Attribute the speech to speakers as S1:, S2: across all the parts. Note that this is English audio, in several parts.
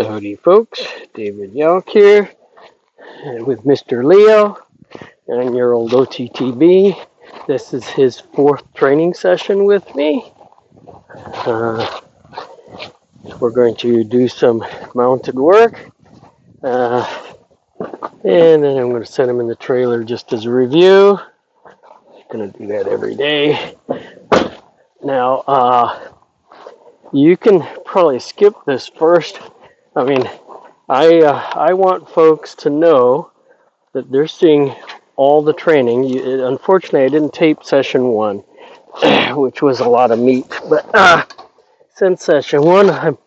S1: Howdy folks, David Yelk here with Mr. Leo, 9-year-old OTTB. This is his 4th training session with me. We're going to do some mounted work, and then I'm going to send him in the trailer just as a review. I'm going to do that every day. Now, you can probably skip this first. I want folks to know that they're seeing all the training. Unfortunately, I didn't tape session 1, which was a lot of meat. But since session 1,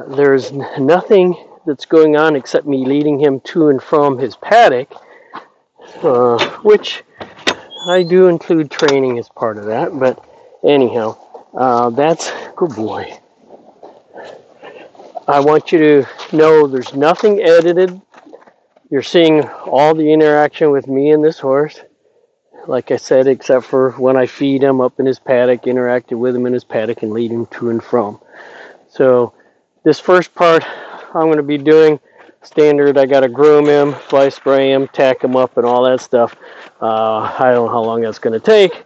S1: there's nothing that's going on except me leading him to and from his paddock, which I do include training as part of that. But anyhow, that's good boy. I want you to know there's nothing edited. You're seeing all the interaction with me and this horse, like I said, except for when I feed him up in his paddock, interacted with him in his paddock, and lead him to and from. So this first part I'm going to be doing standard. I got to groom him, fly spray him, tack him up, and all that stuff. I don't know how long that's going to take.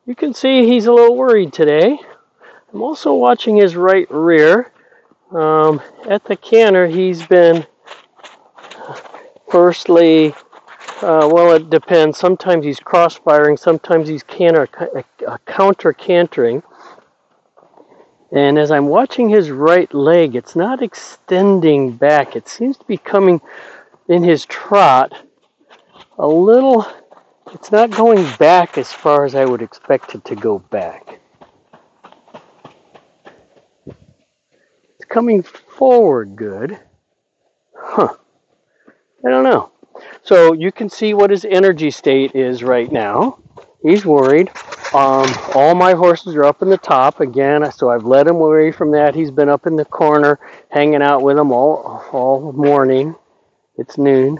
S1: You can see he's a little worried today. I'm also watching his right rear. At the canter, he's been firstly, well, it depends. Sometimes he's cross-firing, sometimes he's counter-cantering. And as I'm watching his right leg, it's not extending back. It seems to be coming in his trot a little. It's not going back as far as I would expect it to go back. It's coming forward good. I don't know. So you can see what his energy state is right now. He's worried. All my horses are up in the top again, so I've led him away from that. He's been up in the corner hanging out with them all morning. It's noon.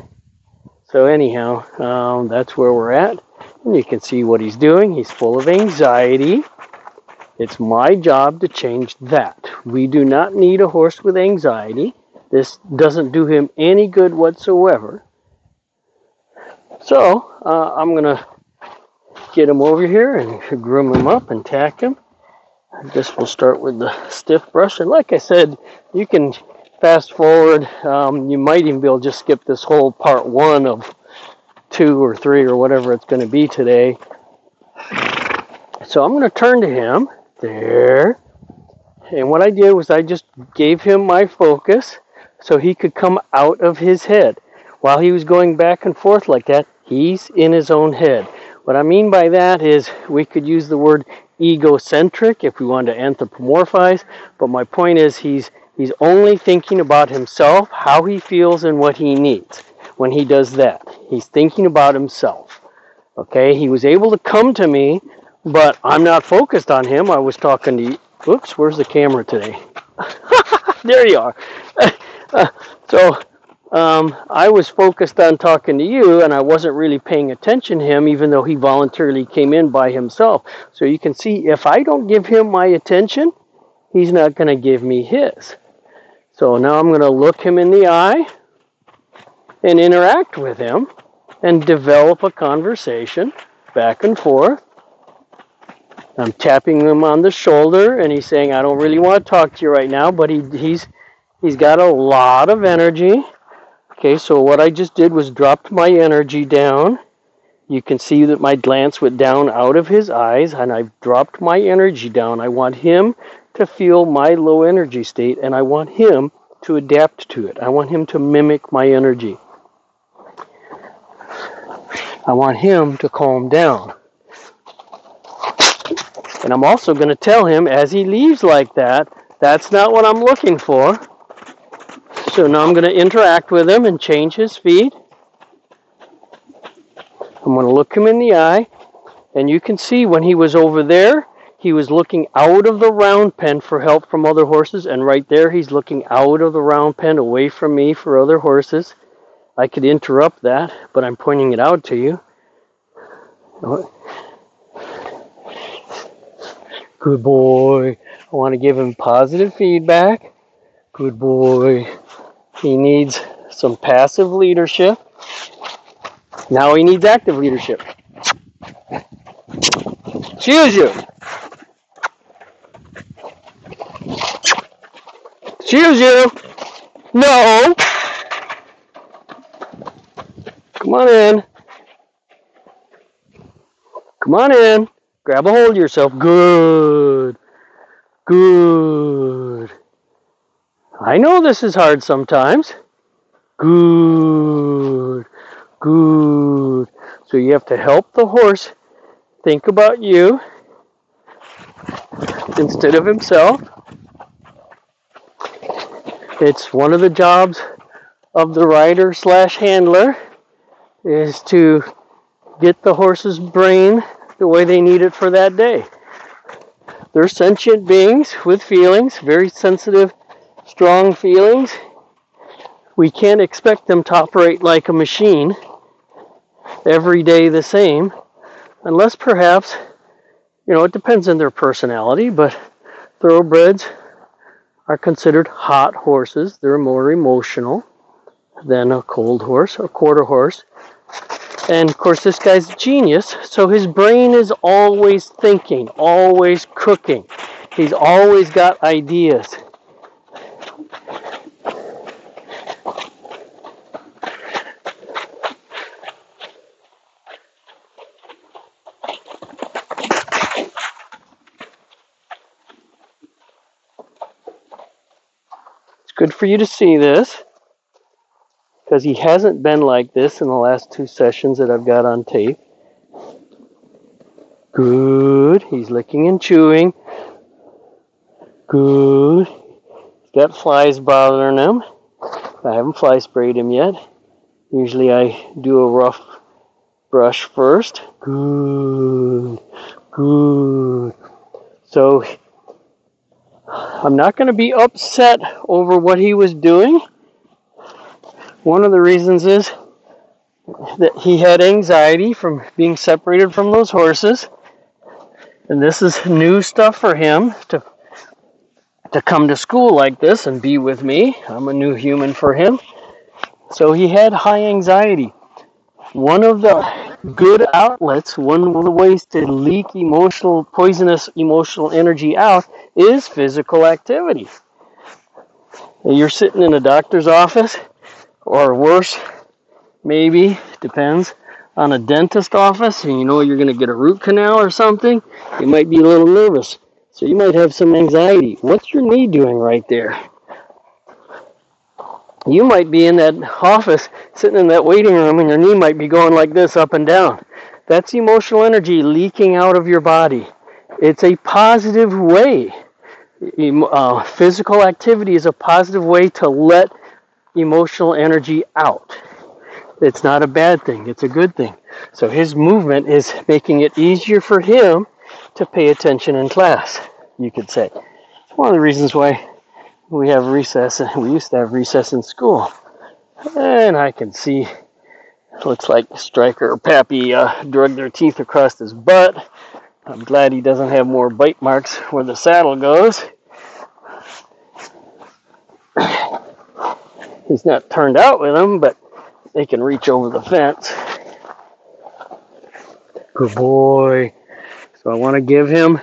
S1: So anyhow, that's where we're at. And you can see what he's doing. He's full of anxiety. It's my job to change that. We do not need a horse with anxiety. This doesn't do him any good whatsoever. So I'm going to get him over here and groom him up and tack him. I guess we'll start with the stiff brush. And like I said, you can fast forward. You might even be able to just skip this whole part 1 of 2 or 3 or whatever it's going to be today. So I'm going to turn to him. There. And what I did was I just gave him my focus so he could come out of his head. While he was going back and forth like that, he's in his own head. What I mean by that is we could use the word egocentric if we wanted to anthropomorphize, but my point is he's only thinking about himself, how he feels, and what he needs. When he does that, he's thinking about himself. Okay, he was able to come to me, but I'm not focused on him. I was talking to you. Oops, where's the camera today? There you are. I was focused on talking to you, and I wasn't really paying attention to him, even though he voluntarily came in by himself. So you can see if I don't give him my attention, he's not going to give me his. So now I'm going to look him in the eye and interact with him and develop a conversation back and forth. I'm tapping him on the shoulder, and he's saying, I don't really want to talk to you right now, but he's got a lot of energy. Okay, so what I just did was dropped my energy down. You can see that my glance went down out of his eyes, and I've dropped my energy down. I want him to feel my low energy state, and I want him to adapt to it. I want him to mimic my energy. I want him to calm down. And I'm also going to tell him as he leaves like that, that's not what I'm looking for. So now I'm going to interact with him and change his feet. I'm going to look him in the eye. And you can see when he was over there, he was looking out of the round pen for help from other horses. And right there, he's looking out of the round pen away from me for other horses. I could interrupt that, but I'm pointing it out to you. Good boy. I want to give him positive feedback. Good boy. He needs some passive leadership. Now he needs active leadership. Excuse you. Excuse you. No. Come on in. Come on in. Grab a hold of yourself. Good. Good. I know this is hard sometimes. Good. Good. So you have to help the horse think about you instead of himself. It's one of the jobs of the rider / handler is to get the horse's brain the way they need it for that day. They're sentient beings with feelings, very sensitive, strong feelings. We can't expect them to operate like a machine every day the same, unless perhaps, it depends on their personality, but thoroughbreds are considered hot horses. They're more emotional than a cold horse, a quarter horse. And of course, this guy's a genius, so his brain is always thinking, always cooking. He's always got ideas. It's good for you to see this, because he hasn't been like this in the last 2 sessions that I've got on tape. Good. He's licking and chewing. Good. He's got flies bothering him. I haven't fly sprayed him yet. Usually I do a rough brush first. Good. Good. So I'm not going to be upset over what he was doing. One of the reasons is that he had anxiety from being separated from those horses. And this is new stuff for him to come to school like this and be with me. I'm a new human for him. So he had high anxiety. One of the good outlets, one of the ways to leak poisonous emotional energy out is physical activity. You're sitting in a doctor's office, or worse, maybe, depends, on a dentist office, and you're going to get a root canal or something. You might be a little nervous, so you might have some anxiety. What's your knee doing right there? You might be in that office, sitting in that waiting room, and your knee might be going like this, up and down. That's emotional energy leaking out of your body. It's a positive way. Physical activity is a positive way to let emotional energy out. It's not a bad thing. It's a good thing. So his movement is making it easier for him to pay attention in class, you could say. It's one of the reasons why we have recess. We used to have recess in school. And I can see, it looks like Stryker or Pappy drug their teeth across his butt. I'm glad he doesn't have more bite marks where the saddle goes. He's not turned out with them, but they can reach over the fence. Good boy. So I want to give him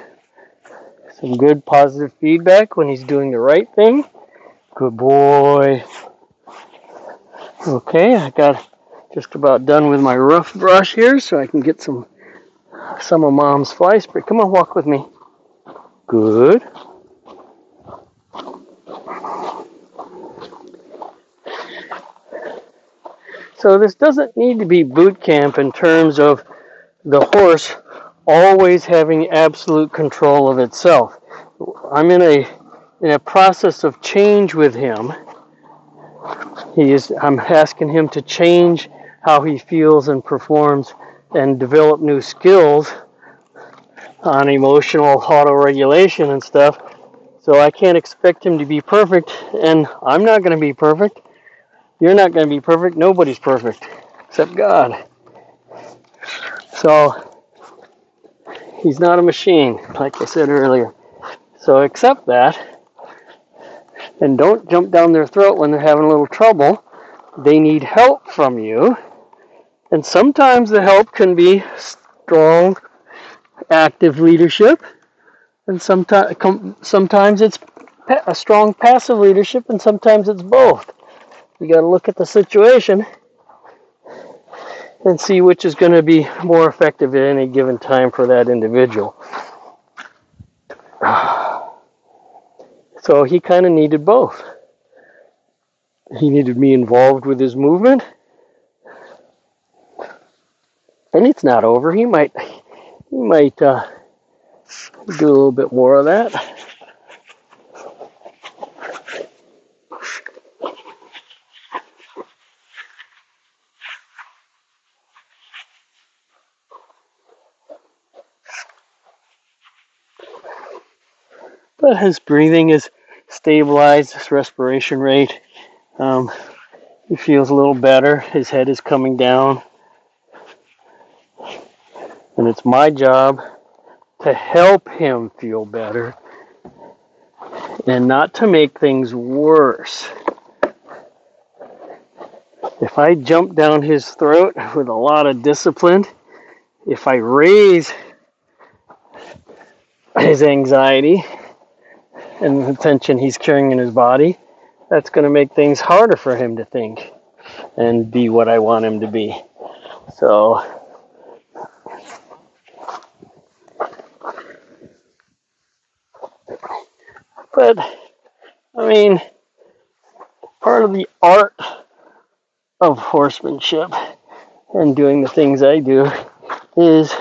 S1: some good positive feedback when he's doing the right thing. Good boy. Okay, I got just about done with my rough brush here, so I can get some of Mom's fly spray. Come on, walk with me. Good. So this doesn't need to be boot camp in terms of the horse always having absolute control of itself. I'm in a process of change with him. I'm asking him to change how he feels and performs and develop new skills on emotional auto-regulation and stuff. So I can't expect him to be perfect, and I'm not going to be perfect. You're not going to be perfect. Nobody's perfect except God. So he's not a machine, like I said earlier. So accept that. And don't jump down their throat when they're having a little trouble. They need help from you. And sometimes the help can be strong, active leadership. And sometimes it's a strong passive leadership, and sometimes it's both. You got to look at the situation and see which is going to be more effective at any given time for that individual. So he kind of needed both. He needed me involved with his movement. And it's not over. He might do a little bit more of that. But his breathing is stabilized, his respiration rate. He feels a little better. His head is coming down. And it's my job to help him feel better and not to make things worse. If I jump down his throat with a lot of discipline, if I raise his anxiety and the tension he's carrying in his body, that's going to make things harder for him to think and be what I want him to be. So, but, I mean, part of the art of horsemanship and doing the things I do is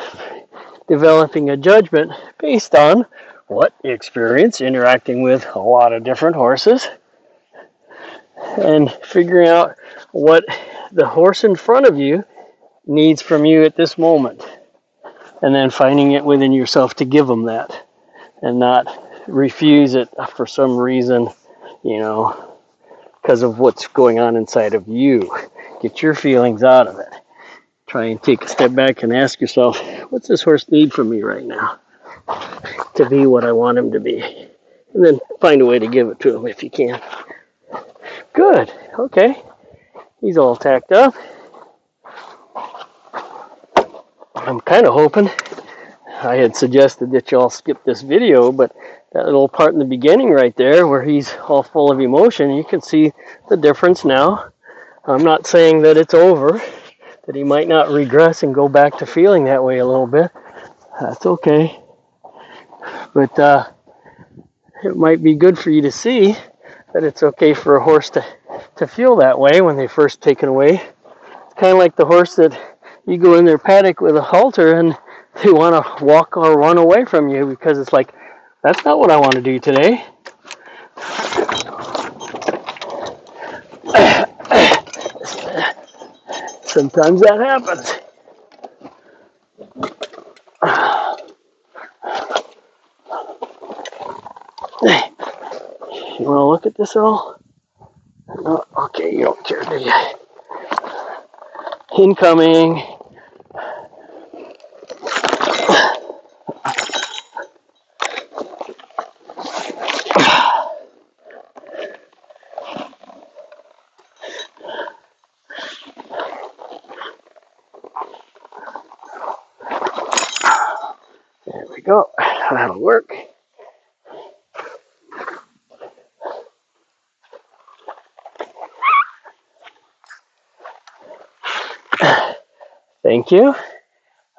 S1: developing a judgment based on what experience interacting with a lot of different horses and figuring out what the horse in front of you needs from you at this moment, and then finding it within yourself to give them that and not refuse it for some reason, because of what's going on inside of you. Get your feelings out of it. Try and take a step back and ask yourself, what's this horse need from me right now to be what I want him to be? And then find a way to give it to him if you can. Good. Okay. He's all tacked up. I'm kind of hoping, I had suggested that y'all skip this video, but that little part in the beginning right there where he's all full of emotion, you can see the difference now. I'm not saying that it's over, that he might not regress and go back to feeling that way a little bit. That's okay. But it might be good for you to see that it's okay for a horse to feel that way when they first taken away. It's kind of like the horse that you go in their paddock with a halter and they want to walk or run away from you because it's like, that's not what I want to do today. Sometimes that happens. You want to look at this at all? No? Okay, you don't care, do you? Incoming. There we go. That'll work. Thank you.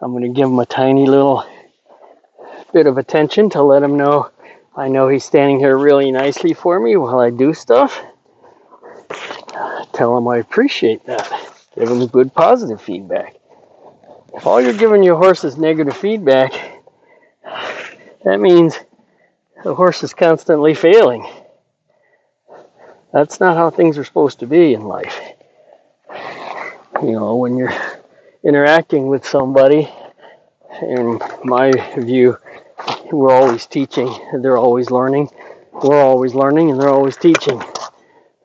S1: I'm going to give him a tiny little bit of attention to let him know I know he's standing here really nicely for me while I do stuff. Tell him I appreciate that. Give him good positive feedback. If all you're giving your horse is negative feedback, that means the horse is constantly failing. That's not how things are supposed to be in life. When you're interacting with somebody, in my view, we're always teaching, they're always learning. We're always learning, and they're always teaching.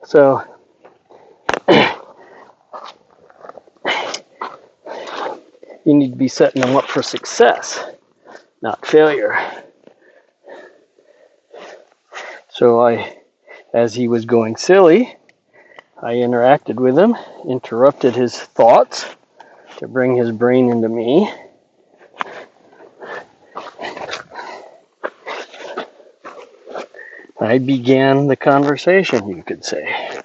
S1: So, you need to be setting them up for success, not failure. So I as he was going silly, I interacted with him, interrupted his thoughts to bring his brain into me. I began the conversation, you could say.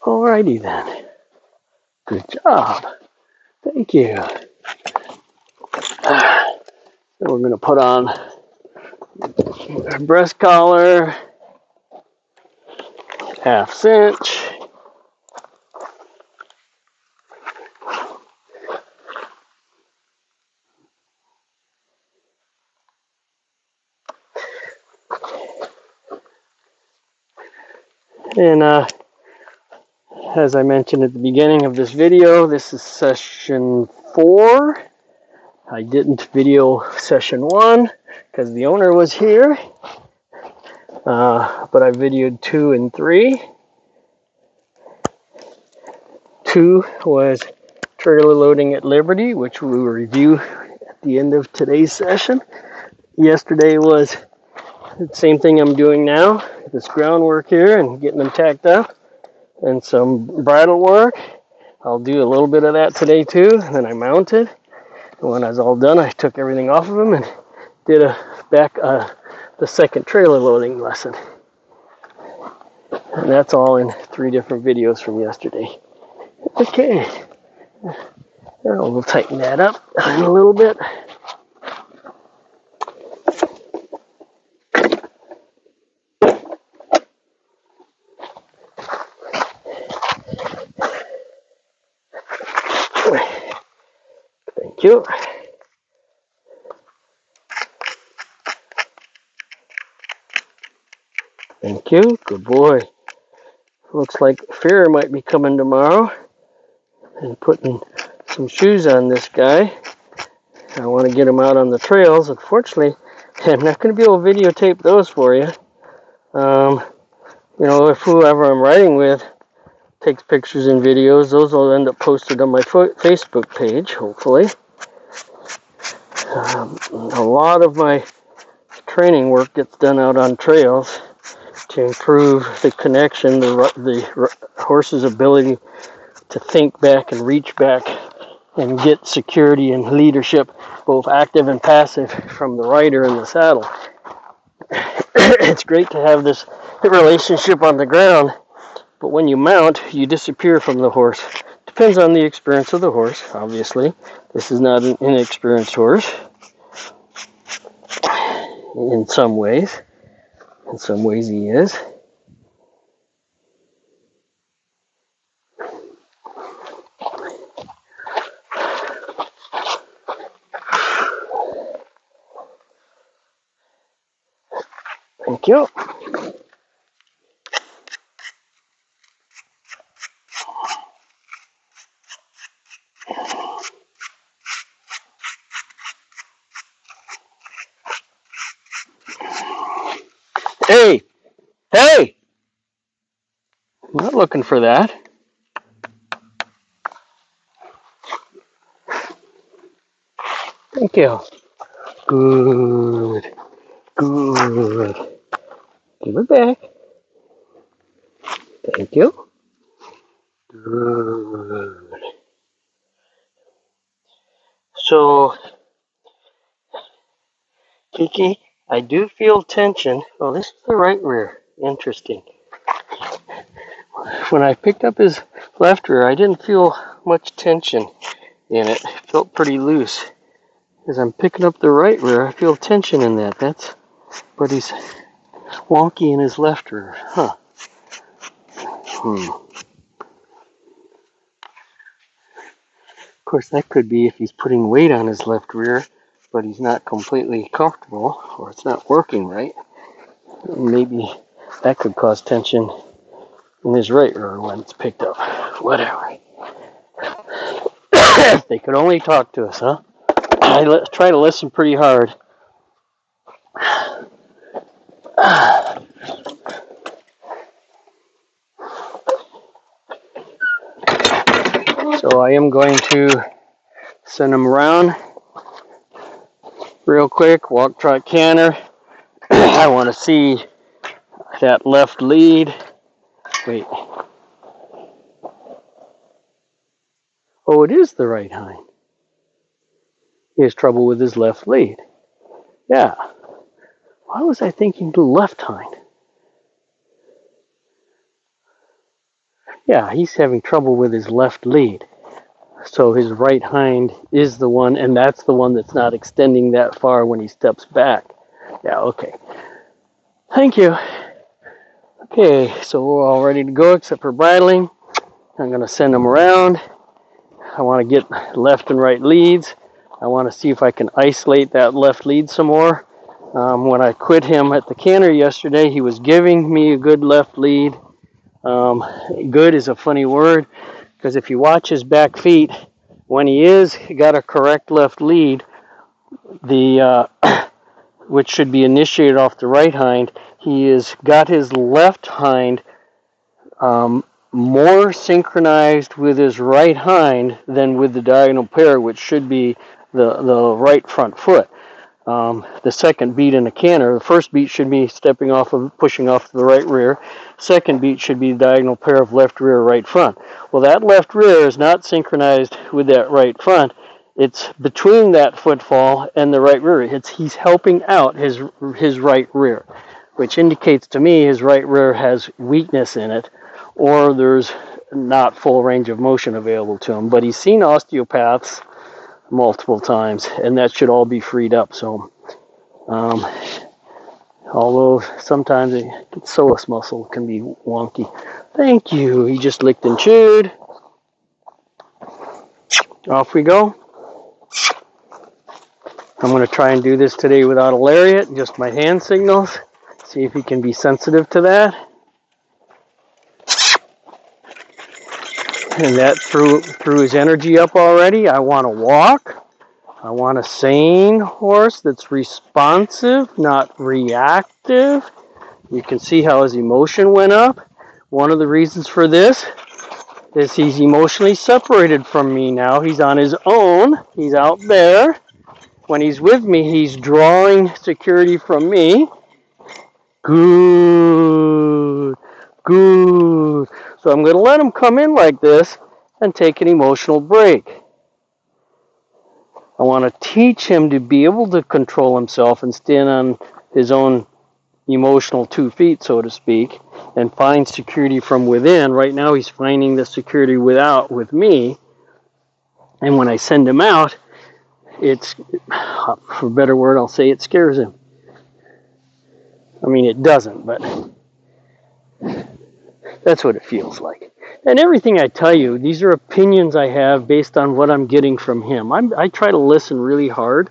S1: Alrighty then. Good job. Thank you. Then we're going to put on our breast collar, half cinch. And as I mentioned at the beginning of this video, this is session 4. I didn't video session 1 because the owner was here, but I videoed 2 and 3. 2 was trailer loading at Liberty, which we will review at the end of today's session. Yesterday was the same thing I'm doing now, this groundwork here and getting them tacked up, and some bridle work. I'll do a little bit of that today too. And then I mounted. And when I was all done, I took everything off of them and did the second trailer loading lesson. And that's all in 3 different videos from yesterday. Okay. Now we'll tighten that up a little bit. Thank you. Thank you. Good boy. Looks like Fear might be coming tomorrow and putting some shoes on this guy. I want to get him out on the trails. Unfortunately, I'm not going to be able to videotape those for you. You know, if whoever I'm riding with takes pictures and videos, those will end up posted on my Facebook page, hopefully. A lot of my training work gets done out on trails to improve the connection, the horse's ability to think back and reach back and get security and leadership, both active and passive, from the rider in the saddle. It's great to have this relationship on the ground, but when you mount, you disappear from the horse. Depends on the experience of the horse, obviously. This is not an inexperienced horse in some ways. In some ways he is. Thank you. Hey! Hey! I'm not looking for that. Thank you. Good. Good. Give it back. Thank you. Good. So, Kiki, I do feel tension. Oh, this is the right rear. Interesting. When I picked up his left rear, I didn't feel much tension in it. It felt pretty loose. As I'm picking up the right rear, I feel tension in that. But he's wonky in his left rear. Huh. Of course, that could be if he's putting weight on his left rear, but he's not completely comfortable, or it's not working right. Maybe that could cause tension in his right rear when it's picked up. Whatever. They could only talk to us, huh? I try to listen pretty hard. So I am going to send him around Real quick, walk, trot, canter. I want to see that left lead. Wait. Oh, it is the right hind. He has trouble with his left lead. Yeah. Why was I thinking the left hind? Yeah, he's having trouble with his left lead. So his right hind is the one, and that's the one that's not extending that far when he steps back. Yeah, okay. Thank you. Okay, so we're all ready to go except for bridling. I'm going to send him around. I want to get left and right leads. I want to see if I can isolate that left lead some more. When I quit him at the canter yesterday, he was giving me a good left lead. Good is a funny word, because if you watch his back feet, when he got a correct left lead, the which should be initiated off the right hind, he has got his left hind more synchronized with his right hind than with the diagonal pair, which should be the right front foot. The second beat in a canter, the first beat should be pushing off to the right rear. Second beat should be the diagonal pair of left rear, right front. Well, that left rear is not synchronized with that right front. It's between that footfall and the right rear. He's helping out his right rear, which indicates to me his right rear has weakness in it, or there's not full range of motion available to him. But he's seen osteopaths multiple times, and that should all be freed up. So, although sometimes the psoas muscle can be wonky. Thank you. He just licked and chewed. Off we go. I'm going to try and do this today without a lariat, just my hand signals. See if he can be sensitive to that. And that threw his energy up already. I want to walk. I want a sane horse that's responsive, not reactive. You can see how his emotion went up. One of the reasons for this is he's emotionally separated from me now. He's on his own. He's out there. When he's with me, he's drawing security from me. Good. Good. So I'm going to let him come in like this and take an emotional break. I want to teach him to be able to control himself and stand on his own emotional 2 feet, so to speak, and find security from within. Right now he's finding the security with me. And when I send him out, it's, for a better word, I'll say it scares him. I mean, it doesn't, but that's what it feels like. And everything I tell you, these are opinions I have based on what I'm getting from him. I try to listen really hard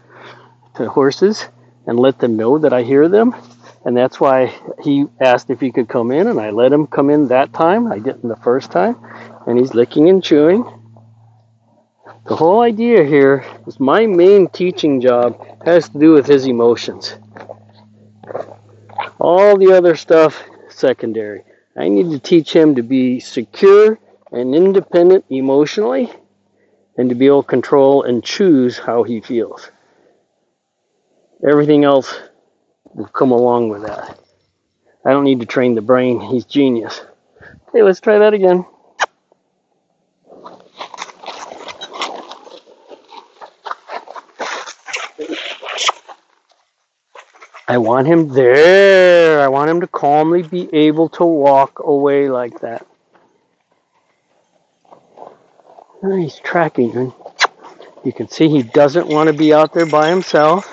S1: to horses and let them know that I hear them. And that's why he asked if he could come in, and I let him come in that time. I didn't the first time. And he's licking and chewing. The whole idea here is my main teaching job has to do with his emotions. All the other stuff, secondary. I need to teach him to be secure and independent emotionally, and to be able to control and choose how he feels. Everything else will come along with that. I don't need to train the brain. He's genius. Okay, let's try that again. I want him there. I want him to calmly be able to walk away like that. Oh, he's tracking him. You can see he doesn't want to be out there by himself.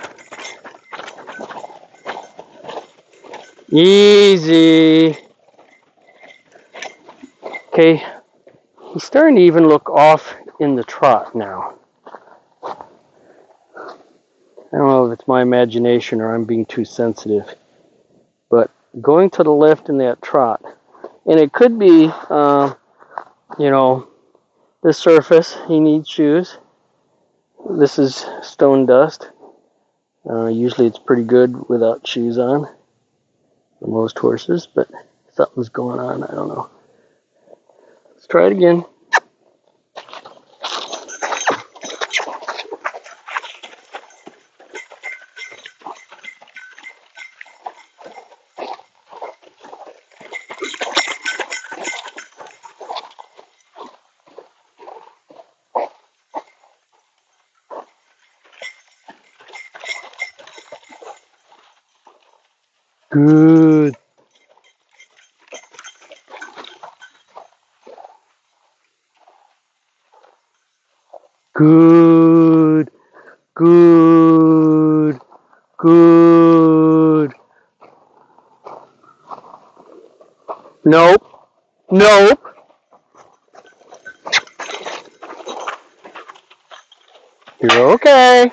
S1: Easy. Okay, he's starting to even look off in the trot now. I don't know if it's my imagination or I'm being too sensitive, but going to the left in that trot, and it could be, the surface. He needs shoes. This is stone dust. Usually it's pretty good without shoes on for most horses, but something's going on. I don't know. Let's try it again. Good. Good. Good. Good. Nope. Nope. You're okay.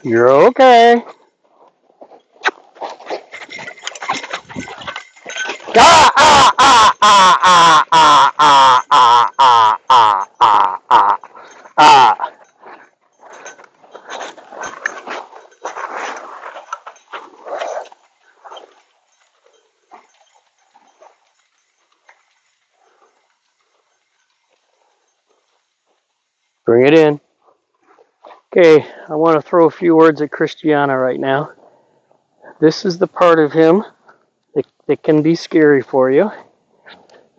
S1: You're okay. Ah, ah, ah, ah, ah, ah, ah, ah, ah, ah, ah, ah, ah. Bring it in. Okay, I want to throw a few words at Christiana right now. This is the part of him that can be scary for you.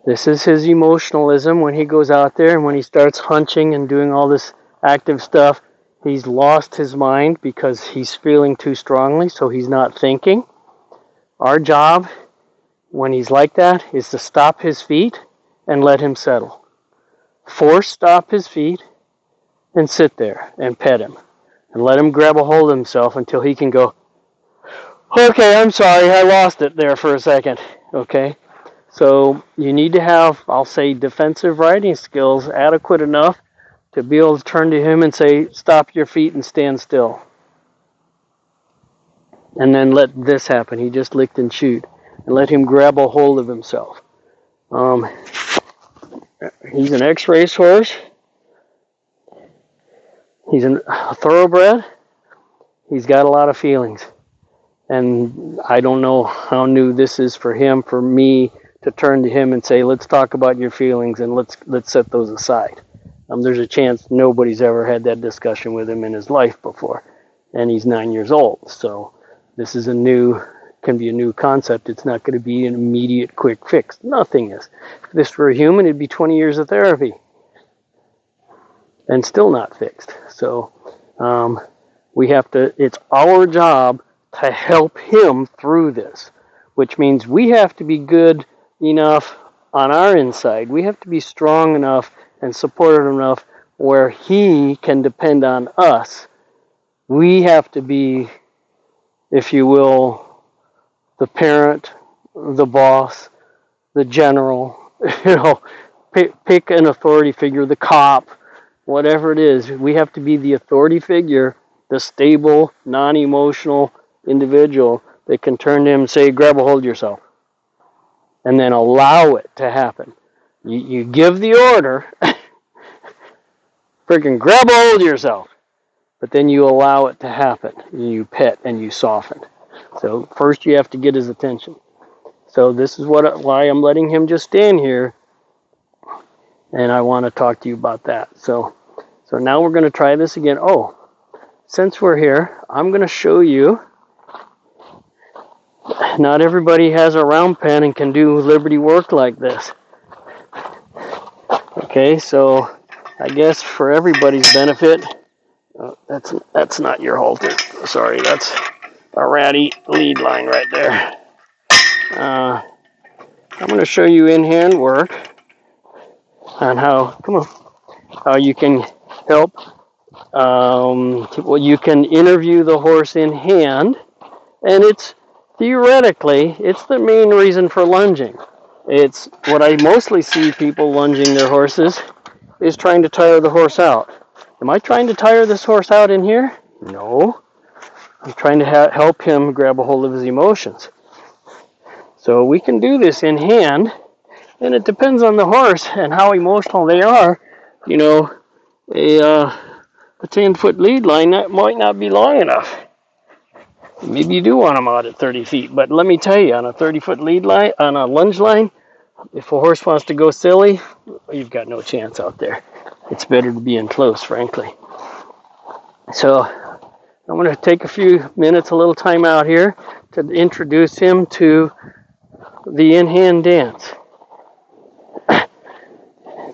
S1: This is his emotionalism when he goes out there and when he starts hunching and doing all this active stuff. He's lost his mind because he's feeling too strongly, so he's not thinking. Our job when he's like that is to stop his feet and let him settle. Force stop his feet and sit there and pet him and let him grab a hold of himself until he can go, okay, I'm sorry, I lost it there for a second. Okay? So you need to have, I'll say, defensive riding skills adequate enough to be able to turn to him and say, stop your feet and stand still. And then let this happen. He just licked and chewed. And let him grab a hold of himself. He's an X-race horse. He's a thoroughbred. He's got a lot of feelings. And I don't know how new this is for him, for me to turn to him and say, let's talk about your feelings and let's set those aside. There's a chance nobody's ever had that discussion with him in his life before. And he's 9 years old. So this is can be a new concept. It's not going to be an immediate quick fix. Nothing is. If this were a human, it'd be 20 years of therapy. And still not fixed. So it's our job to help him through this, which means we have to be good enough on our inside. We have to be strong enough and supportive enough where he can depend on us. We have to be, if you will, the parent, the boss, the general, pick an authority figure, the cop, whatever it is. We have to be the authority figure, the stable, non-emotional individual that can turn to him and say, grab a hold of yourself. And then allow it to happen. You give the order, freaking grab a hold of yourself. But then you allow it to happen. You pet and you soften. So first you have to get his attention. So this is why I'm letting him just stand here. And I want to talk to you about that. So now we're going to try this again. Oh, since we're here, I'm going to show you. Not everybody has a round pen and can do Liberty work like this. Okay, so I guess for everybody's benefit, that's not your halter. Sorry, that's a ratty lead line right there. I'm going to show you in-hand work on how you can help. You can interview the horse in hand, and theoretically, it's the main reason for lunging. It's what I mostly see people lunging their horses is trying to tire the horse out. Am I trying to tire this horse out in here? No. I'm trying to help him grab a hold of his emotions. So we can do this in hand, and it depends on the horse and how emotional they are. A 10-foot lead line that might not be long enough. Maybe you do want them out at 30 feet, but let me tell you, on a 30-foot lead line, on a lunge line, if a horse wants to go silly, you've got no chance out there. It's better to be in close, frankly. So I'm going to take a few minutes, a little time out here to introduce him to the in-hand dance.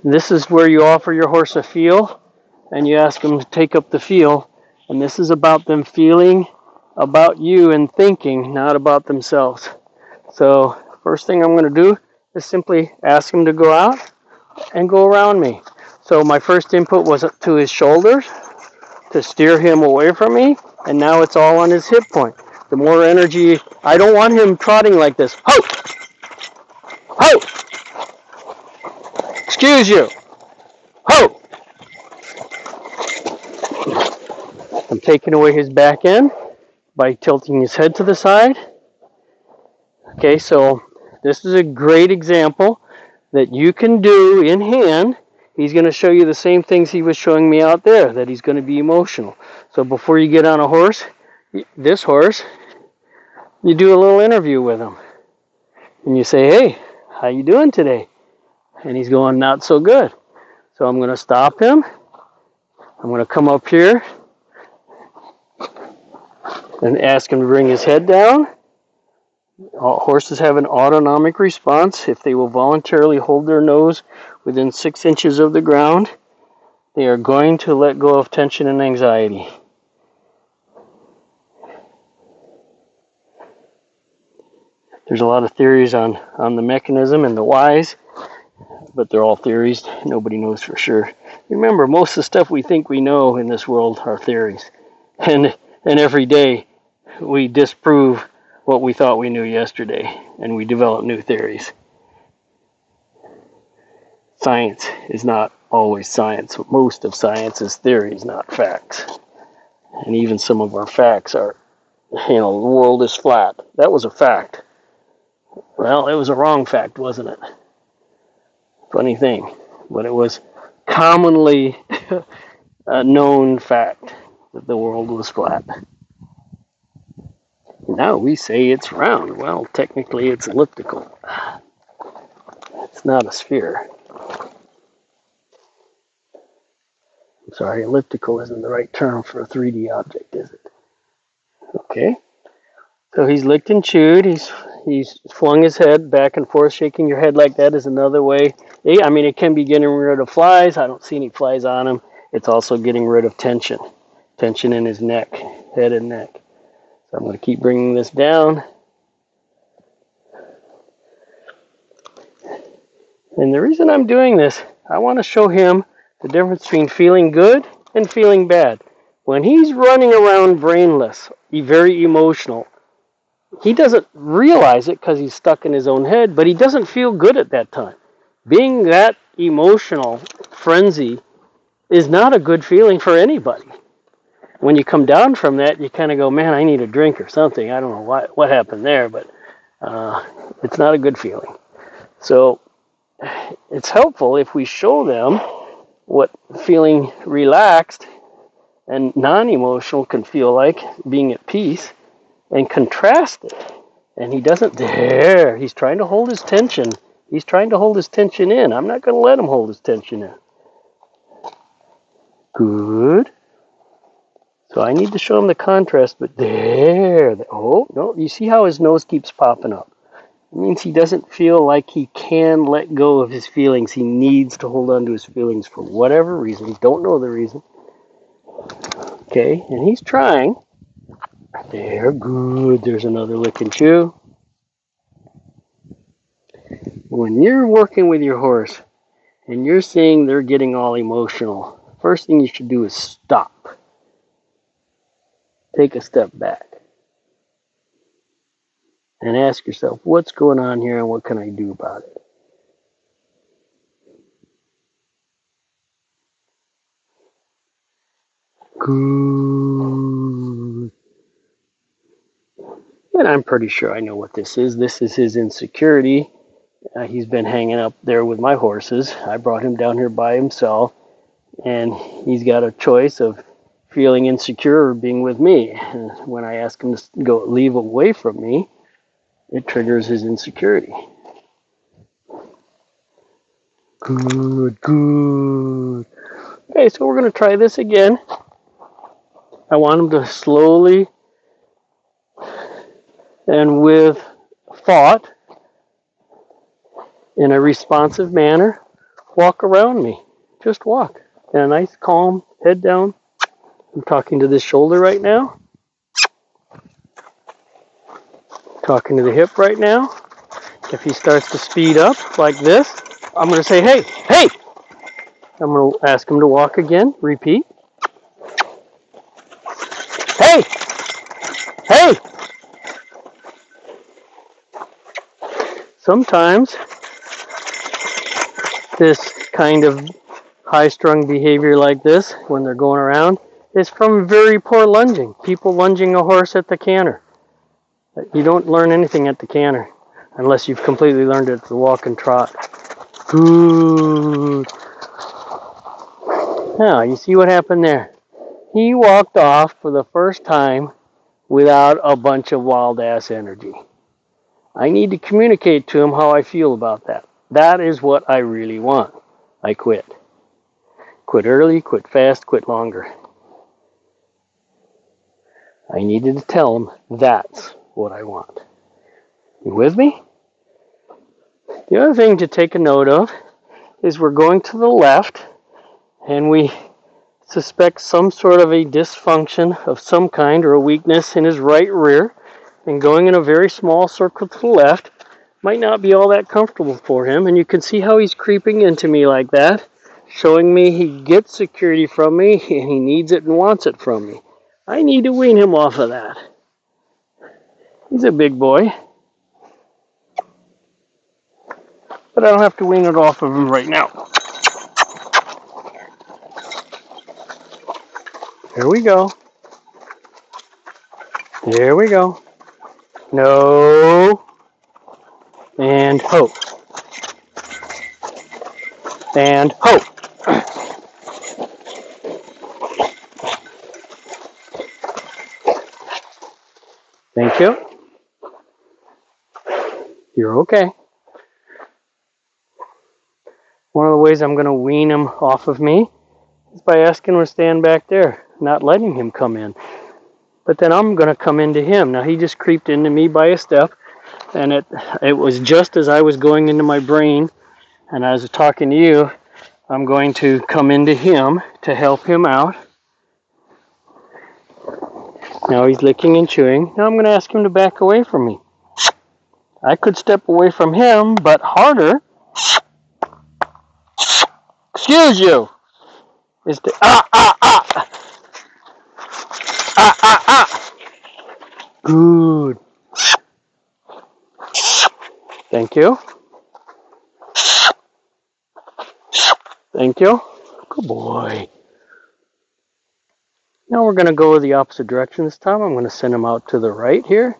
S1: This is where you offer your horse a feel, and you ask them to take up the feel, and this is about them feeling about you and thinking, not about themselves. So first thing I'm going to do is simply ask him to go out and go around me. So my first input was to his shoulders to steer him away from me, and now it's all on his hip point. The more energy, I don't want him trotting like this. Ho! Ho! Excuse you. Ho! I'm taking away his back end by tilting his head to the side. Okay, so this is a great example that you can do in hand. He's going to show you the same things he was showing me out there, that he's going to be emotional. So before you get on a horse, this horse, you do a little interview with him. And you say, hey, how you doing today? And he's going, not so good. So I'm going to stop him. I'm going to come up here and ask him to bring his head down. Horses have an autonomic response. If they will voluntarily hold their nose within 6 inches of the ground, they are going to let go of tension and anxiety. There's a lot of theories on the mechanism and the whys, but they're all theories. Nobody knows for sure. Remember, most of the stuff we think we know in this world are theories. And every day we disprove what we thought we knew yesterday, and we develop new theories. Science is not always science. Most of science is theories, not facts. And even some of our facts are, the world is flat. That was a fact. Well, it was a wrong fact, wasn't it? Funny thing. But it was commonly a known fact that the world was flat. Now we say it's round. Well, technically it's elliptical. It's not a sphere. I'm sorry, elliptical isn't the right term for a 3D object, is it? Okay. So he's licked and chewed. He's flung his head back and forth. Shaking your head like that is another way. I mean, it can be getting rid of flies. I don't see any flies on him. It's also getting rid of tension. Tension in his neck, head and neck. So I'm going to keep bringing this down. And the reason I'm doing this, I want to show him the difference between feeling good and feeling bad. When he's running around brainless, very emotional, he doesn't realize it because he's stuck in his own head, but he doesn't feel good at that time. Being that emotional frenzy is not a good feeling for anybody. When you come down from that, you kind of go, man, I need a drink or something. I don't know what happened there, but it's not a good feeling. So it's helpful if we show them what feeling relaxed and non-emotional can feel like, being at peace, and contrast it. And he doesn't dare. He's trying to hold his tension. He's trying to hold his tension in. I'm not going to let him hold his tension in. Good. So I need to show him the contrast, but there. Oh, no, you see how his nose keeps popping up? It means he doesn't feel like he can let go of his feelings. He needs to hold on to his feelings for whatever reason. Don't know the reason. Okay, and he's trying. There, good. There's another lick and chew. When you're working with your horse and you're seeing they're getting all emotional, first thing you should do is stop. Take a step back. And ask yourself, what's going on here and what can I do about it? Good. And I'm pretty sure I know what this is. This is his insecurity. He's been hanging up there with my horses. I brought him down here by himself. And he's got a choice of feeling insecure or being with me. And when I ask him to go leave away from me, it triggers his insecurity. Good, good. Okay, so we're going to try this again. I want him to slowly and with thought, in a responsive manner, walk around me. Just walk. In a nice, calm, head down. I'm talking to this shoulder right now. Talking to the hip right now. If he starts to speed up like this, I'm going to say, hey, hey! I'm going to ask him to walk again. Repeat. Hey! Hey! Sometimes this kind of high-strung behavior like this, when they're going around, is from very poor lunging. People lunging a horse at the canter. You don't learn anything at the canter unless you've completely learned it to walk and trot. Good. Now, you see what happened there? He walked off for the first time without a bunch of wild-ass energy. I need to communicate to him how I feel about that. That is what I really want. I quit. Quit early, quit fast, quit longer. I needed to tell him that's what I want. You with me? The other thing to take a note of is we're going to the left and we suspect some sort of a dysfunction of some kind or a weakness in his right rear, and going in a very small circle to the left might not be all that comfortable for him, and you can see how he's creeping into me like that, showing me he gets security from me and he needs it and wants it from me. I need to wean him off of that. He's a big boy, but I don't have to wean it off of him right now. There we go. There we go. No. And hope. And hope. Thank you. You're okay. One of the ways I'm going to wean him off of me is by asking him to stand back there, not letting him come in. But then I'm going to come into him. Now, he just creeped into me by a step, and it was just as I was going into my brain, and I was talking to you, I'm going to come into him to help him out. Now he's licking and chewing. Now I'm going to ask him to back away from me. I could step away from him, but harder, excuse you, is to Good. Thank you. Thank you. Good boy. Now we're going to go the opposite direction this time. I'm going to send him out to the right here.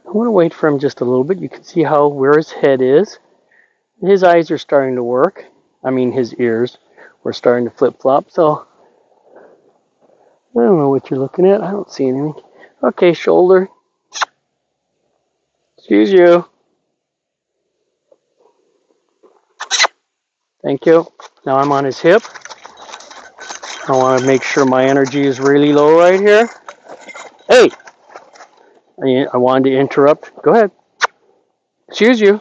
S1: I'm going to wait for him just a little bit. You can see where his head is. His eyes are starting to work. I mean, his ears were starting to flip-flop. So, I don't know what you're looking at. I don't see anything. Okay, shoulder. Excuse you. Thank you. Now I'm on his hip. I want to make sure my energy is really low right here. Hey! I wanted to interrupt. Go ahead. Excuse you.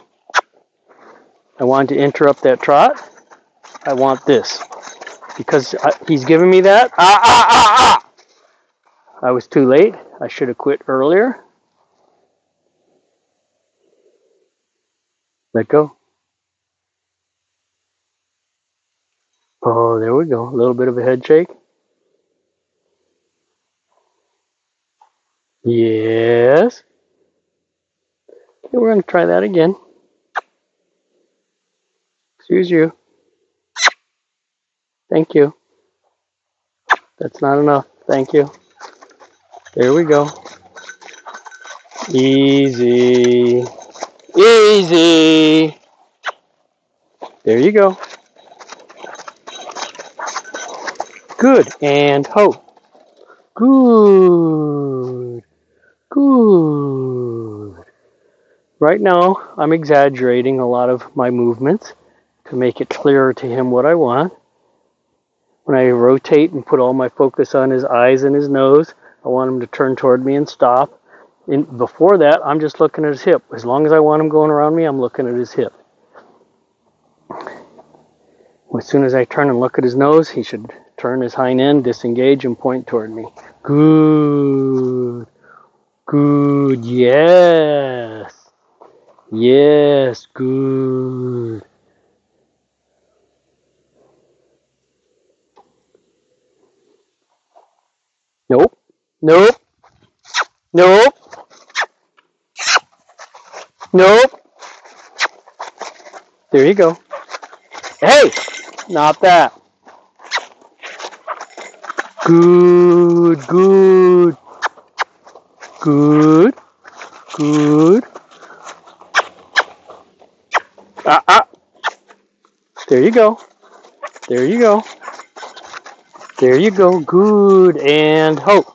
S1: I wanted to interrupt that trot. I want this. Because he's giving me that. I was too late. I should have quit earlier. Let go. Oh, there we go. A little bit of a head shake. Yes. Okay, we're going to try that again. Excuse you. Thank you. That's not enough. Thank you. There we go. Easy. Easy. There you go. Good. And hope. Good. Good. Right now, I'm exaggerating a lot of my movements to make it clearer to him what I want. When I rotate and put all my focus on his eyes and his nose, I want him to turn toward me and stop. Before that, I'm just looking at his hip. As long as I want him going around me, I'm looking at his hip. As soon as I turn and look at his nose, he should turn his hind end, disengage, and point toward me. Good. Good. Good. Yes. Yes. Good. Nope. Nope. Nope. Nope. There you go. Hey, not that. Good. Good. Good. Good. There you go. There you go. There you go. Good. And hope.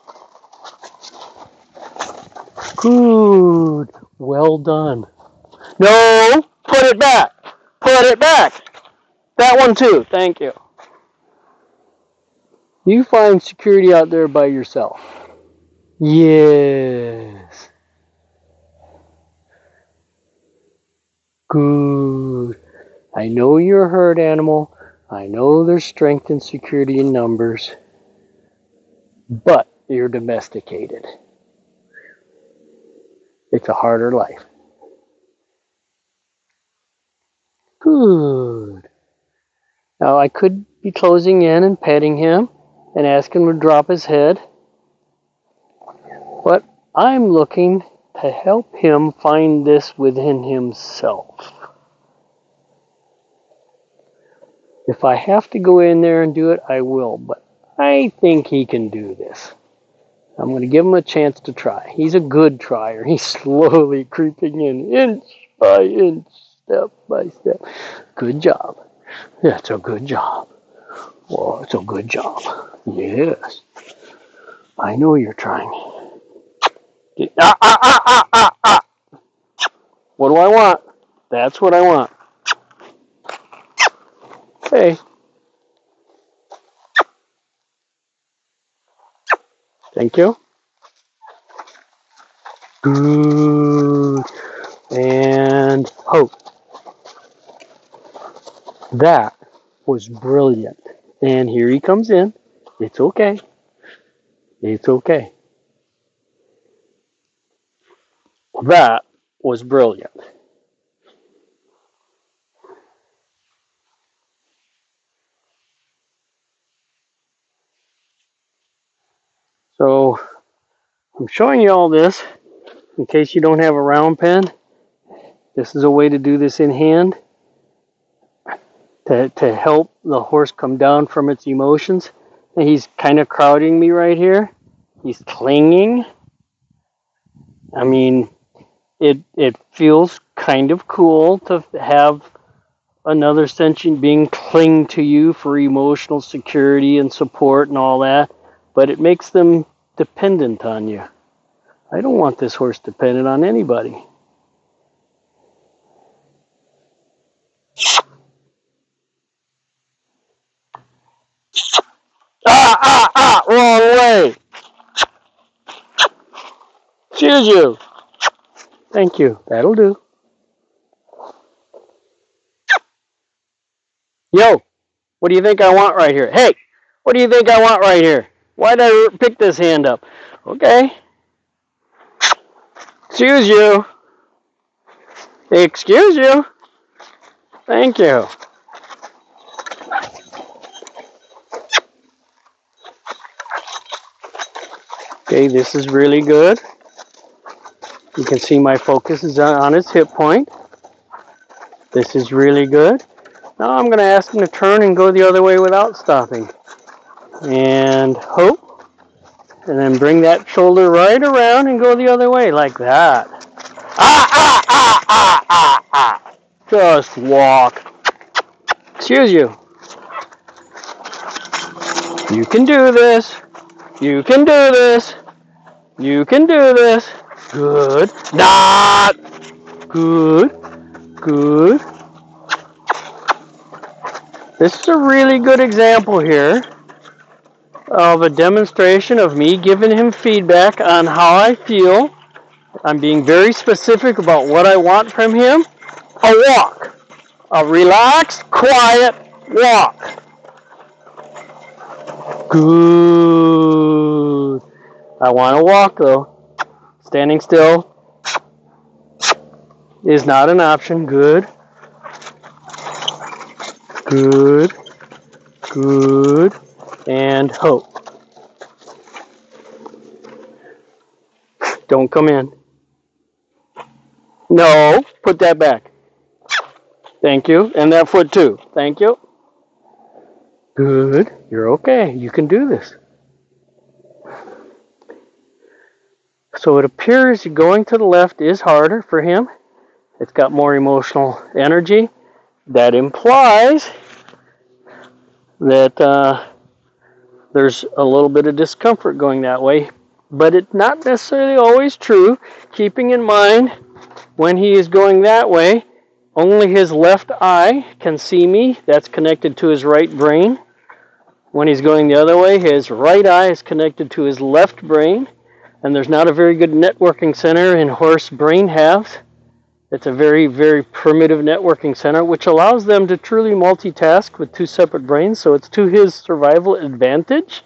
S1: Good. Well done. No. Put it back. Put it back. That one too. Thank you. You find security out there by yourself. Yes. Good. I know you're a herd animal. I know there's strength and security in numbers. But you're domesticated. It's a harder life. Good. Now I could be closing in and petting him and asking him to drop his head. But I'm looking to help him find this within himself. If I have to go in there and do it, I will. But I think he can do this. I'm going to give him a chance to try. He's a good trier. He's slowly creeping in, inch by inch, step by step. Good job. That's a good job. Oh, it's a good job. Yes. I know you're trying. What do I want? That's what I want. Hey. Thank you. Good. And hope. That was brilliant. And here he comes in. It's okay. It's okay. That was brilliant. So I'm showing you all this in case you don't have a round pen. This is a way to do this in hand to help the horse come down from its emotions. And he's kind of crowding me right here. He's clinging. I mean, it feels kind of cool to have another sentient being cling to you for emotional security and support and all that, but it makes them dependent on you. I don't want this horse dependent on anybody. Wrong way. Excuse you. Thank you. That'll do. Yo, what do you think I want right here? Hey, what do you think I want right here? Why'd I pick this hand up? Okay. Excuse you. Excuse you. Thank you. Okay, this is really good. You can see my focus is on his hip point. This is really good. Now I'm going to ask him to turn and go the other way without stopping. And hope. And then bring that shoulder right around and go the other way like that. Just walk. Excuse you. You can do this. You can do this. You can do this. Good. Not. Good. Good. This is a really good example here of a demonstration of me giving him feedback on how I feel. I'm being very specific about what I want from him. A walk. A relaxed, quiet walk. Good. I want to walk though. Standing still is not an option. Good. Good. Good. And hope. Don't come in. No, put that back. Thank you. And that foot too. Thank you. Good. You're okay. You can do this. So it appears going to the left is harder for him. It's got more emotional energy. That implies that there's a little bit of discomfort going that way. But it's not necessarily always true. Keeping in mind, when he is going that way, only his left eye can see me. That's connected to his right brain. When he's going the other way, his right eye is connected to his left brain. And there's not a very good networking center in horse brain halves. It's a very, very primitive networking center, which allows them to truly multitask with two separate brains. So it's to his survival advantage.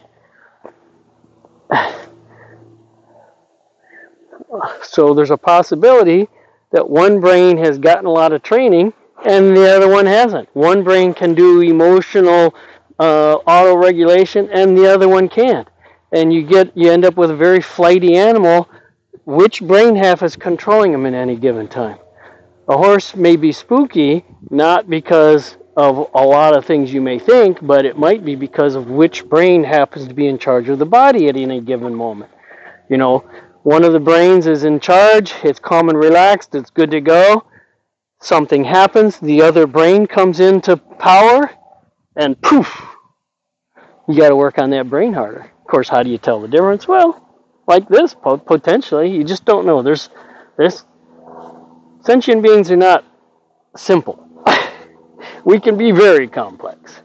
S1: So there's a possibility that one brain has gotten a lot of training and the other one hasn't. One brain can do emotional auto-regulation and the other one can't. And you end up with a very flighty animal. Which brain half is controlling him at any given time? A horse may be spooky, not because of a lot of things you may think, but it might be because of which brain happens to be in charge of the body at any given moment. You know, one of the brains is in charge, it's calm and relaxed, it's good to go. Something happens, the other brain comes into power, and poof, you got to work on that brain harder. Of course, how do you tell the difference? Well, like this, potentially, you just don't know. There's sentient beings are not simple. We can be very complex.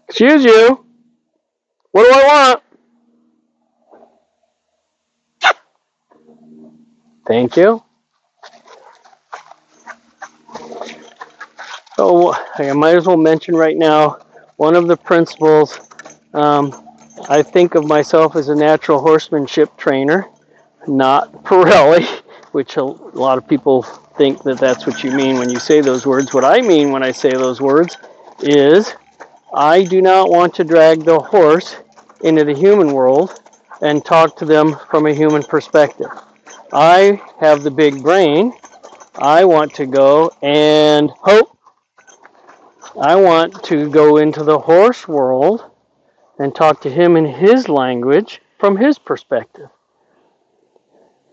S1: Excuse you. What do I want? Thank you. So I might as well mention right now, one of the principles, I think of myself as a natural horsemanship trainer, not Pirelli, which a lot of people think that that's what you mean when you say those words. What I mean when I say those words is I do not want to drag the horse into the human world and talk to them from a human perspective. I have the big brain. I want to go and hope. I want to go into the horse world and talk to him in his language from his perspective.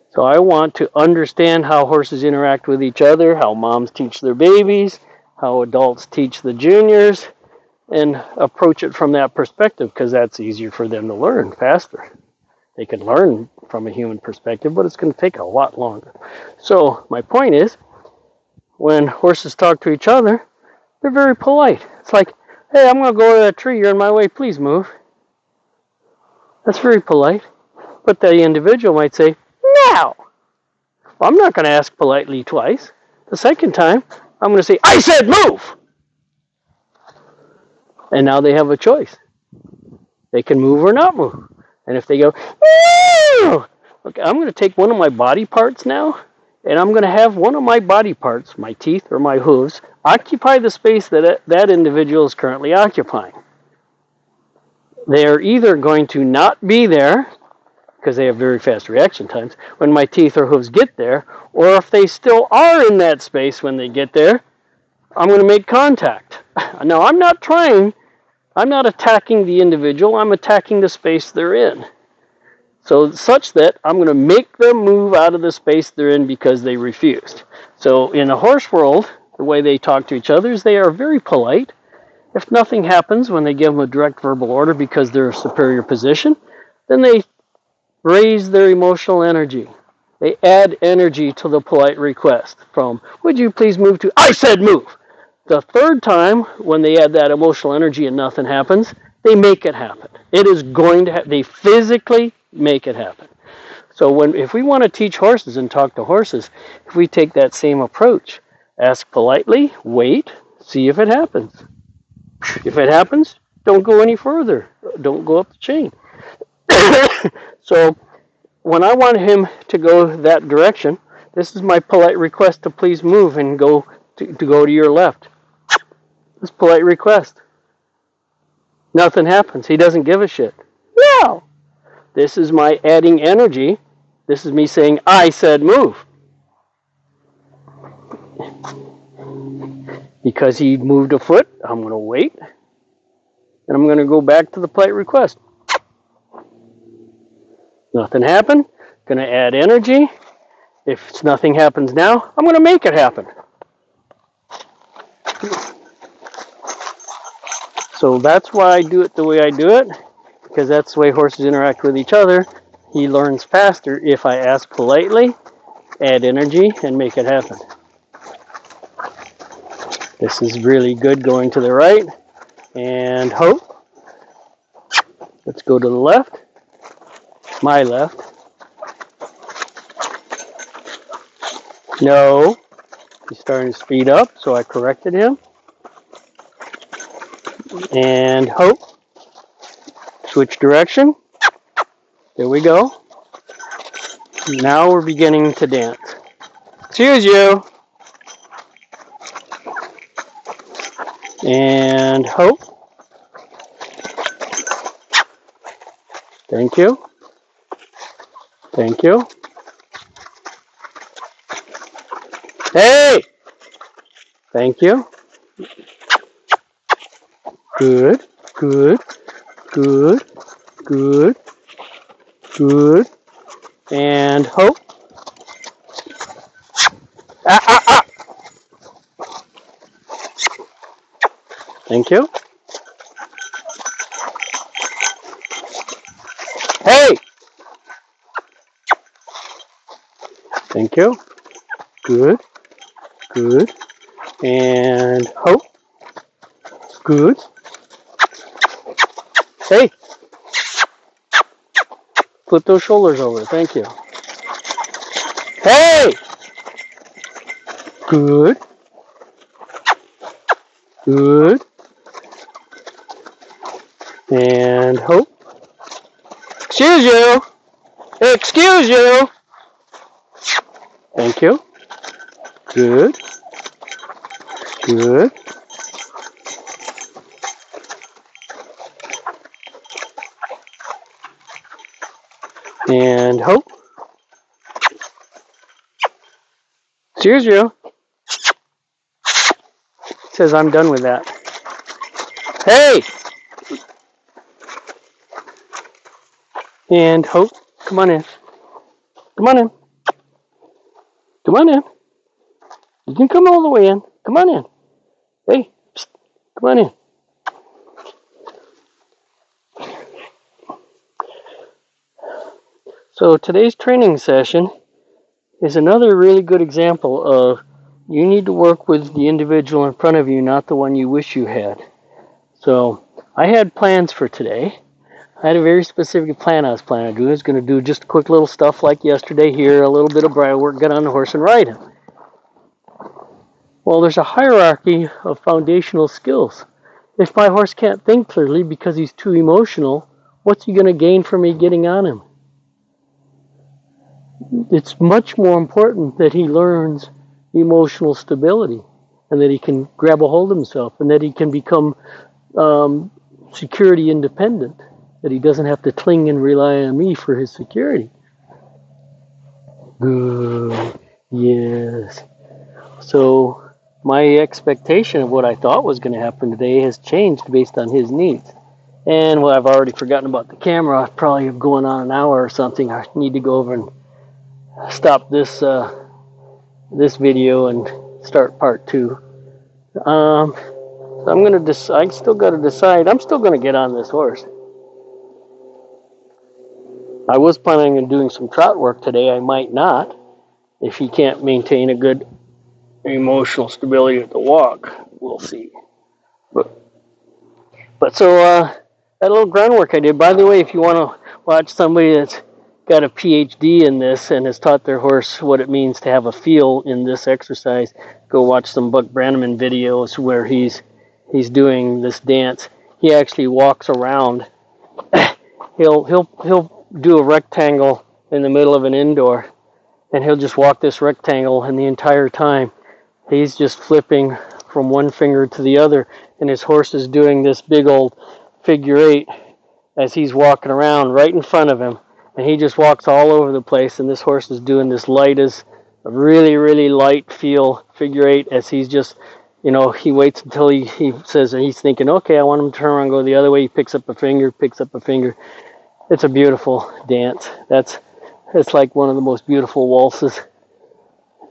S1: So I want to understand how horses interact with each other, how moms teach their babies, how adults teach the juniors, and approach it from that perspective because that's easier for them to learn faster. They can learn from a human perspective, but it's going to take a lot longer. So my point is, when horses talk to each other, they're very polite. It's like, hey, I'm going to go to that tree. You're in my way. Please move. That's very polite. But the individual might say, no. Well, I'm not going to ask politely twice. The second time, I'm going to say, I said move. And now they have a choice. They can move or not move. And if they go, no! Okay, I'm going to take one of my body parts now, and I'm going to have one of my body parts, my teeth or my hooves, occupy the space that that individual is currently occupying. They are either going to not be there, because they have very fast reaction times, when my teeth or hooves get there, or if they still are in that space when they get there, I'm going to make contact. Now, I'm not attacking the individual, I'm attacking the space they're in. So such that I'm going to make them move out of the space they're in because they refused. So in the horse world, the way they talk to each other is they are very polite. If nothing happens when they give them a direct verbal order because they're a superior position, then they raise their emotional energy. They add energy to the polite request from, would you please move to, I said move. The third time, when they add that emotional energy and nothing happens, they make it happen. It is going to happen. They physically make it happen. So if we want to teach horses and talk to horses, if we take that same approach, ask politely, wait, see if it happens. If it happens, don't go any further. Don't go up the chain. So when I want him to go that direction, this is my polite request to please move and go to go to your left. This polite request. Nothing happens. He doesn't give a shit. No. This is my adding energy. This is me saying, I said move. Because he moved a foot, I'm going to wait. And I'm going to go back to the polite request. Nothing happened. Going to add energy. If nothing happens now, I'm going to make it happen. So that's why I do it the way I do it, because that's the way horses interact with each other. He learns faster if I ask politely, add energy, and make it happen. This is really good going to the right, and hope. Let's go to the left, my left. No, he's starting to speed up, so I corrected him. And hope. Switch direction. There we go. Now we're beginning to dance. Excuse you. And hope. Thank you. Thank you. Hey! Thank you. Good, good, good, good, good. And hope. Thank you. Hey! Thank you. Good, good. And hope. Good. Hey! Flip those shoulders over. Thank you. Hey! Good. Good. And hope. Excuse you. Excuse you. Thank you. Good. Good. And hope. Excuse you. Says I'm done with that. Hey! And hope. Come on in. Come on in. Come on in. You can come all the way in. Come on in. Hey, psst, come on in. So today's training session is another really good example of you need to work with the individual in front of you, not the one you wish you had. So I had plans for today. I had a very specific plan I was planning to do. I was going to do just quick little stuff like yesterday here, a little bit of bridle work, get on the horse and ride him. Well, there's a hierarchy of foundational skills. If my horse can't think clearly because he's too emotional, what's he going to gain from me getting on him? It's much more important that he learns emotional stability and that he can grab a hold of himself and that he can become security independent, that he doesn't have to cling and rely on me for his security. Good. Yes. So my expectation of what I thought was going to happen today has changed based on his needs. And well, I've already forgotten about the camera. Probably going on an hour or something. I need to go over and stop this this video and start part 2. So I'm going to I still got to decide. I'm still going to get on this horse. I was planning on doing some trot work today. I might not if he can't maintain a good emotional stability at the walk. We'll see. But so that little groundwork I did. By the way, if you want to watch somebody that's got a PhD in this and has taught their horse what it means to have a feel in this exercise, go watch some Buck Brannaman videos where he's doing this dance. He actually walks around he'll do a rectangle in the middle of an indoor, and he'll just walk this rectangle, and the entire time he's just flipping from one finger to the other, and his horse is doing this big old figure eight as he's walking around right in front of him, and he just walks all over the place, and this horse is doing this light as a really, really light feel figure eight as he's just, he waits until he says, and he's thinking, okay, I want him to turn around and go the other way. He picks up a finger. It's a beautiful dance. It's like one of the most beautiful waltzes.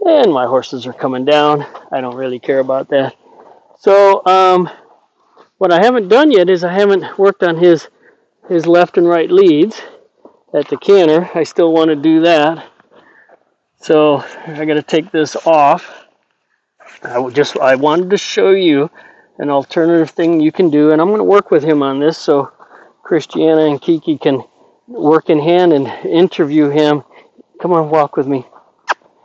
S1: And my horses are coming down. I don't really care about that. So what I haven't done yet is I haven't worked on his left and right leads at the canter. I still want to do that. So I got to take this off. I wanted to show you an alternative thing you can do, and I'm going to work with him on this so Christiana and Kiki can work in hand and interview him. Come on, walk with me.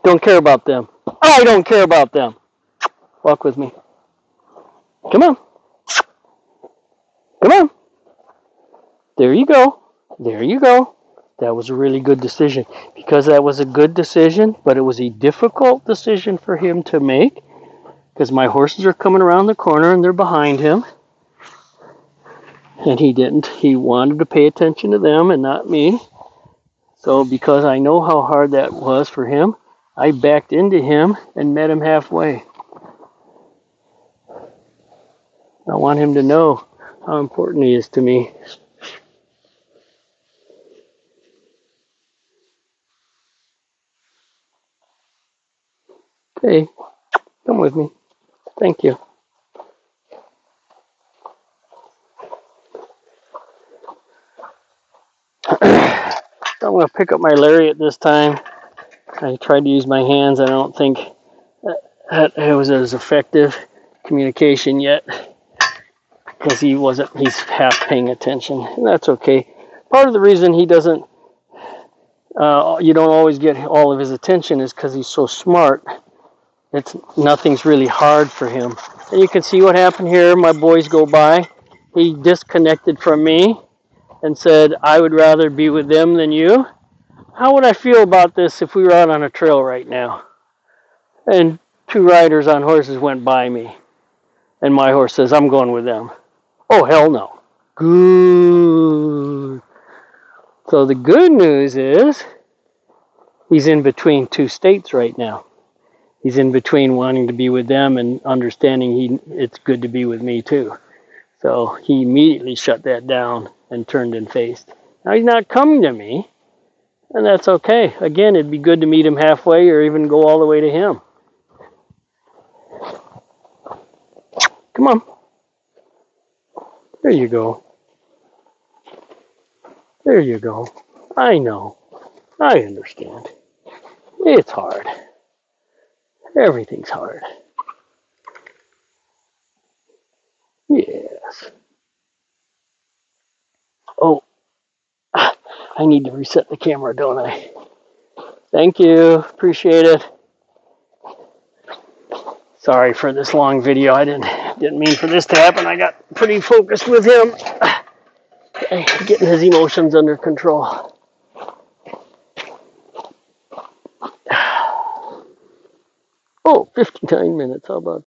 S1: Don't care about them. I don't care about them. Walk with me. Come on. Come on. There you go. There you go. That was a really good decision. Because that was a good decision, but it was a difficult decision for him to make. Because my horses are coming around the corner and they're behind him. And he didn't. He wanted to pay attention to them and not me. So because I know how hard that was for him, I backed into him and met him halfway. I want him to know how important he is to me. Okay, come with me. Thank you. I'm going to pick up my lariat this time. I tried to use my hands. I don't think that it was as effective communication yet because he's half paying attention. And that's okay. Part of the reason he doesn't, you don't always get all of his attention is because he's so smart. Nothing's really hard for him. And you can see what happened here. My boys go by. He disconnected from me and said, I would rather be with them than you. How would I feel about this if we were out on a trail right now and two riders on horses went by me and my horse says, I'm going with them? Oh, hell no. Good. So the good news is he's in between two states right now. He's in between wanting to be with them and understanding it's good to be with me too. So he immediately shut that down and turned and faced. Now he's not coming to me, and that's okay. Again, it'd be good to meet him halfway or even go all the way to him. Come on. There you go. There you go. I know. I understand. It's hard. Everything's hard. Yes. Oh, I need to reset the camera, don't I? Thank you. Appreciate it. Sorry for this long video. I didn't mean for this to happen. I got pretty focused with him. Getting his emotions under control. Oh, 59 minutes. How about